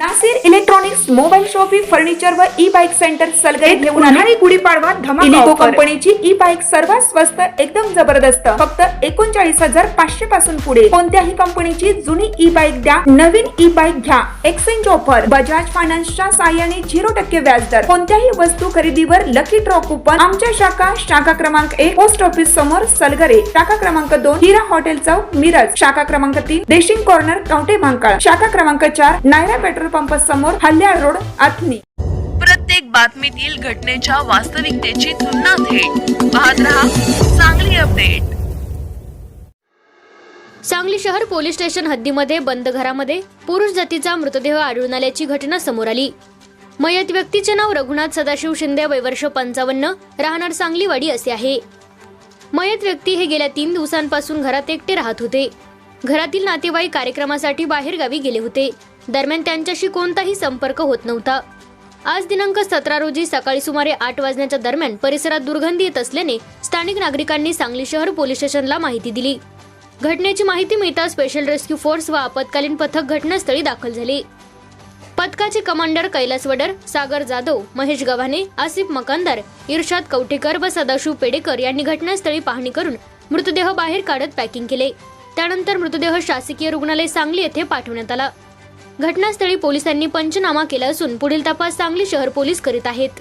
Nasir electronics mobile shoppe furniture व E bike centre Salgare घेऊन आले गुढीपाडवा धमाका इलिको कंपनीची ई बाईक सर्वात स्वस्त एकदम जबरदस्त फक्त 39,500 पासून पुढे कोणत्याही कंपनीची जुनी ई बाईक द्या नवीन ई बाईक घ्या एक्सचेंज ऑफर बजाज फायनान्सच्या साहाय्याने 0% व्याजदर कोणत्याही वस्तू खरेदीवर लकी ड्रॉ कुपन आमच्या शाखा क्रमांक 1 पोस्ट ऑफिस समोर सलगरे शाखा क्रमांक 2 हिरा हॉटेल चौक मिरज शाखा क्रमांक 3 देशिंग कॉर्नर कवठे महांकाळ शाखा क्रमांक 4 नायरा पेट्रोल पंप समोर हल्याळ रोड आथनी। प्रत्येक बातमीतील घटनेच्या वास्तविकतेची तुलना थेट पाहत रहा सांगली अपडेट। सांगली शहर पोलीस स्टेशन हद्दीमध्ये बंद घरामध्ये पुरुष जातीचा मृतदेह आढळून आल्याची घटना समोर आली। मयत व्यक्तीचे नाव रघुनाथ सदाशिव शिंदे वय वर्ष 55 राहणार सांगलीवाडी असे आहे। मयत व्यक्ती हे गेल्या 3 दिवसांपासून घरात एकटे राहत होते। घरातील नातेवाईक कार्यक्रमासाठी बाहेर गावी गेले होते। दरम्यान त्यांच्याशी कोणताही संपर्क होत नव्हता। आज दिनांक 17 रोजी सकाळी सुमारे 8 वाजण्याच्या दरम्यान परिसरात दुर्गंधी येत असल्याने स्थानिक नागरिकांनी सांगली शहर पोलीस स्टेशनला माहिती दिली। घटनेची माहिती मिळताच स्पेशल रेस्क्यू फोर्स व आपत्कालीन पथक घटनास्थळी दाखल झाले। पथकाचे कमांडर कैलास वडर, सागर जाधव, महेश गव्हाणे, आसिफ मकानदार, इर्शाद कवठेकर व सदाशिव पेडेकर यांनी घटनास्थळी पाहणी करून मृतदेह बाहेर काढत पॅकिंग केले। त्यानंतर मृतदेह शासकीय रुग्णालय सांगली येथे पाठवण्यात आला। घटनास्थळी पोलिसांनी पंचनामा केला असून पुढील तपास सांगली शहर पोलीस करीत आहेत।